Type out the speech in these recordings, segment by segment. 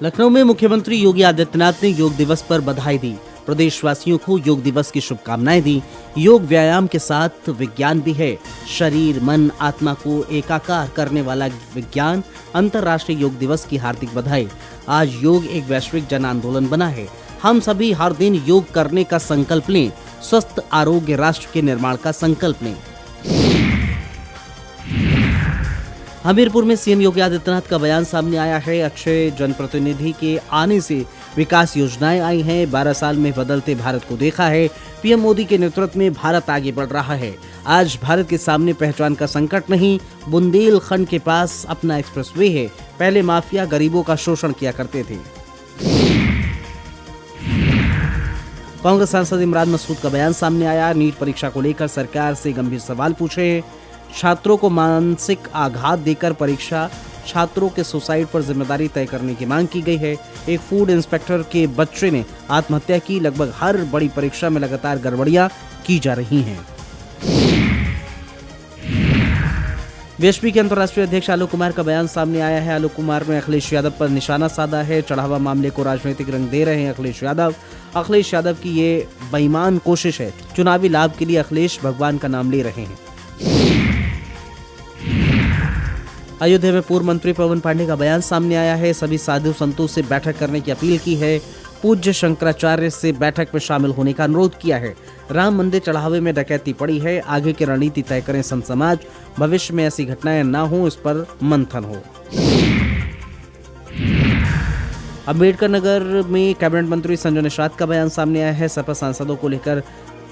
लखनऊ में मुख्यमंत्री योगी आदित्यनाथ ने योग दिवस पर बधाई दी। प्रदेशवासियों को योग दिवस की शुभकामनाएं दी। योग व्यायाम के साथ विज्ञान भी है। शरीर मन आत्मा को एकाकार करने वाला विज्ञान। अंतर्राष्ट्रीय योग दिवस की हार्दिक बधाई। आज योग एक वैश्विक जन आंदोलन बना है। हम सभी हर दिन योग करने का संकल्प लें। स्वस्थ आरोग्य राष्ट्र के निर्माण का संकल्प लें। हमीरपुर में सीएम योगी आदित्यनाथ का बयान सामने आया है। अच्छे जनप्रतिनिधि के आने से विकास योजनाएं आई हैं। 12 साल में बदलते भारत को देखा है। पीएम मोदी के नेतृत्व में भारत आगे बढ़ रहा है। आज भारत के सामने पहचान का संकट नहीं, बुंदेलखंड के पास अपना एक्सप्रेसवे है। पहले माफिया गरीबों का शोषण किया करते थे। कांग्रेस सांसद इमरान मसूद का बयान सामने आया। नीट परीक्षा को लेकर सरकार से गंभीर सवाल पूछे। छात्रों को मानसिक आघात देकर परीक्षा छात्रों के सुसाइड पर जिम्मेदारी तय करने की मांग की गई है। एक फूड इंस्पेक्टर के बच्चे ने आत्महत्या की। लगभग हर बड़ी परीक्षा में लगातार गड़बड़ियां की जा रही हैं। बीएसपी के अंतर्राष्ट्रीय अध्यक्ष आलोक कुमार का बयान सामने आया है। आलोक कुमार ने अखिलेश यादव पर निशाना साधा है। चढ़ावा मामले को राजनीतिक रंग दे रहे हैं अखिलेश यादव। अखिलेश यादव की ये बेईमान कोशिश है। चुनावी लाभ के लिए अखिलेश भगवान का नाम ले रहे हैं। अयोध्या में पूर्व मंत्री पवन पांडे का बयान सामने आया है। सभी साधु संतों से बैठक करने की अपील की है। पूज्य शंकराचार्य से बैठक में शामिल होने का अनुरोध किया है। राम मंदिर चढ़ावे में डकैती पड़ी है। आगे की रणनीति तय करें संत समाज। भविष्य में ऐसी घटनाएं ना हो, इस पर मंथन हो। अम्बेडकर नगर में कैबिनेट मंत्री संजय निषाद का बयान सामने आया है। सपा सांसदों को लेकर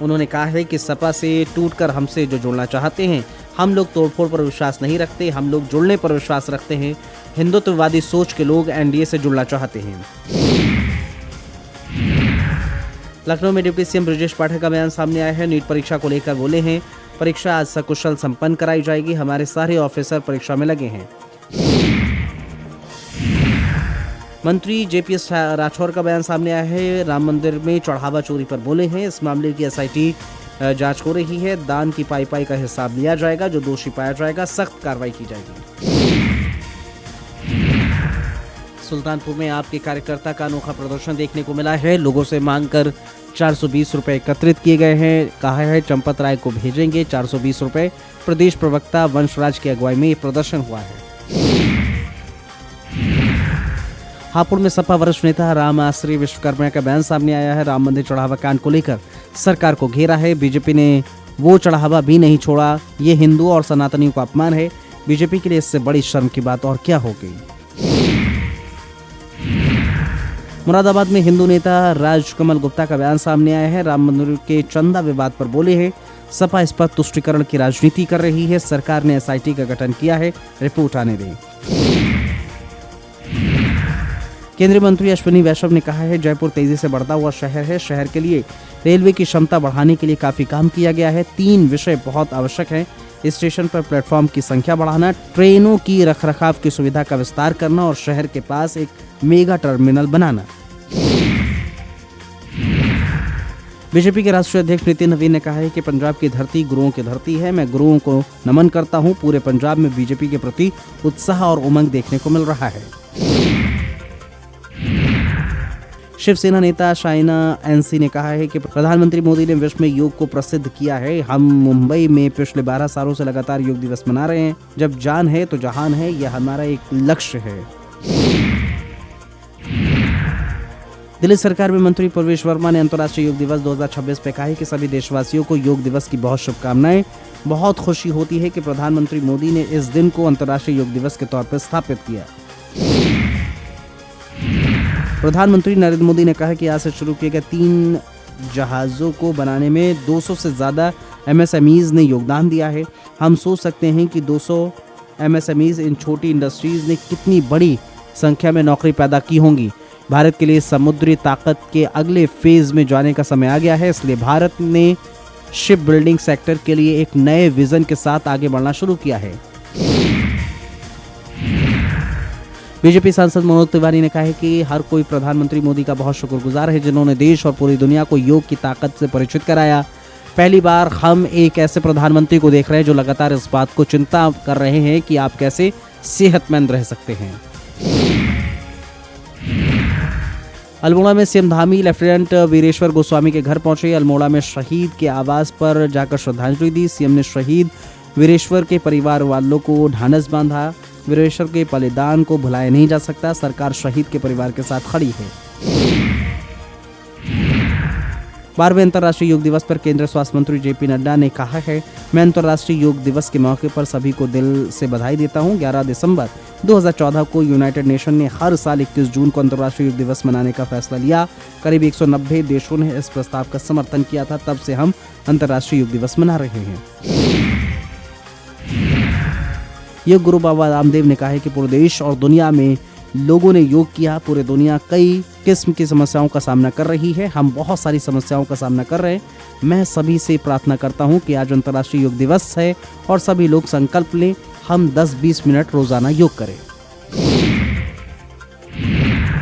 उन्होंने कहा है कि सपा से टूटकर हमसे जो जुड़ना चाहते हैं, हम लोग तोड़फोड़ पर विश्वास नहीं रखते, हम लोग जुड़ने पर विश्वास रखते हैं। हिंदुत्ववादी सोच के लोग एनडीए से जुड़ना चाहते हैं। लखनऊ में डिप्टी सीएम ब्रजेश पाठक का बयान सामने आया है। नीट परीक्षा को लेकर बोले हैं, परीक्षा आज सकुशल संपन्न कराई जाएगी। हमारे सारे ऑफिसर परीक्षा में लगे हैं। मंत्री जेपीएस राठौर का बयान सामने आया है। राम मंदिर में चढ़ावा चोरी पर बोले हैं। इस मामले की एसआईटी जांच हो रही है। दान की पाई का हिसाब लिया जाएगा। जो दोषी पाया जाएगा सख्त कार्रवाई की जाएगी। सुल्तानपुर में आपके कार्यकर्ता का अनोखा प्रदर्शन देखने को मिला है। लोगों से मांग कर 420 रुपए एकत्रित किए गए हैं। कहा है चंपत राय को भेजेंगे 420 रुपए। प्रदेश प्रवक्ता वंशराज की अगुवाई में ये प्रदर्शन हुआ है। हापुड़ में सपा वरिष्ठ नेता राम आश्री विश्वकर्मा का बयान सामने आया है। राम मंदिर चढ़ावा कांड को लेकर सरकार को घेरा है। बीजेपी ने वो चढ़ावा भी नहीं छोड़ा। ये हिंदू और सनातनियों का अपमान है। बीजेपी के लिए इससे बड़ी शर्म की बात और क्या होगी। मुरादाबाद में हिंदू नेता राजकमल गुप्ता का बयान सामने आया है। राम मंदिर के चंदा विवाद पर बोले हैं, सपा इस पर तुष्टीकरण की राजनीति कर रही है। सरकार ने एसआईटी का गठन किया है, रिपोर्ट आने दें। केंद्रीय मंत्री अश्विनी वैष्णव ने कहा है, जयपुर तेजी से बढ़ता हुआ शहर है। शहर के लिए रेलवे की क्षमता बढ़ाने के लिए काफी काम किया गया है। 3 विषय बहुत आवश्यक हैं। स्टेशन पर प्लेटफॉर्म की संख्या बढ़ाना, ट्रेनों की रखरखाव की सुविधा का विस्तार करना और शहर के पास एक मेगा टर्मिनल बनाना। बीजेपी के राष्ट्रीय अध्यक्ष नितिन नवीन ने कहा है कि पंजाब की धरती गुरुओं की धरती है। मैं गुरुओं को नमन करता हूं। पूरे पंजाब में बीजेपी के प्रति उत्साह और उमंग देखने को मिल रहा है। शिवसेना नेता शाइना एनसी ने कहा है कि प्रधानमंत्री मोदी ने विश्व में योग को प्रसिद्ध किया है। हम मुंबई में पिछले 12 सालों से लगातार योग दिवस मना रहे हैं। जब जान है तो जहान है, यह हमारा एक लक्ष्य है। दिल्ली सरकार में मंत्री प्रवेश वर्मा ने अंतर्राष्ट्रीय योग दिवस 2026 पे कहा है कि सभी देशवासियों को योग दिवस की बहुत शुभकामनाएं। बहुत खुशी होती है कि प्रधानमंत्री मोदी ने इस दिन को अंतर्राष्ट्रीय योग दिवस के तौर पर स्थापित किया। प्रधानमंत्री नरेंद्र मोदी ने कहा कि आज से शुरू किए गए 3 जहाज़ों को बनाने में 200 से ज़्यादा एमएसएमईज ने योगदान दिया है। हम सोच सकते हैं कि 200 एमएसएमईज, इन छोटी इंडस्ट्रीज ने कितनी बड़ी संख्या में नौकरी पैदा की होंगी। भारत के लिए समुद्री ताकत के अगले फेज में जाने का समय आ गया है। इसलिए भारत ने शिप बिल्डिंग सेक्टर के लिए एक नए विजन के साथ आगे बढ़ना शुरू किया है। बीजेपी सांसद मनोज तिवारी ने कहा है कि हर कोई प्रधानमंत्री मोदी का बहुत शुक्रगुजार है, जिन्होंने देश और पूरी दुनिया को योग की ताकत से परिचित कराया। पहली बार हम एक ऐसे प्रधानमंत्री को देख रहे हैं जो लगातार इस बात को चिंता कर रहे हैं कि आप कैसे सेहतमंद रह सकते हैं। अल्मोड़ा में सीएम धामी लेफ्टिनेंट वीरेश्वर गोस्वामी के घर पहुंचे। अल्मोड़ा में शहीद के आवास पर जाकर श्रद्धांजलि दी। सीएम ने शहीद वीरेश्वर के परिवार वालों को ढांढस बांधा। वीरेश्वर के बलिदान को भुलाया नहीं जा सकता। सरकार शहीद के परिवार के साथ खड़ी है। 12वें अंतर्राष्ट्रीय योग दिवस पर केंद्रीय स्वास्थ्य मंत्री जेपी नड्डा ने कहा है, मैं अंतर्राष्ट्रीय योग दिवस के मौके पर सभी को दिल से बधाई देता हूं। 11 दिसंबर 2014 को यूनाइटेड नेशन ने हर साल 21 जून को अंतर्राष्ट्रीय योग दिवस मनाने का फैसला लिया। करीब 190 देशों ने इस प्रस्ताव का समर्थन किया था। तब से हम अंतर्राष्ट्रीय योग दिवस मना रहे हैं। योग गुरु बाबा रामदेव ने कहा है कि पूरे देश और दुनिया में लोगों ने योग किया। पूरी दुनिया कई किस्म की समस्याओं का सामना कर रही है। हम बहुत सारी समस्याओं का सामना कर रहे हैं। मैं सभी से प्रार्थना करता हूं कि आज अंतर्राष्ट्रीय योग दिवस है और सभी लोग संकल्प लें, हम 10-20 मिनट रोजाना योग करें।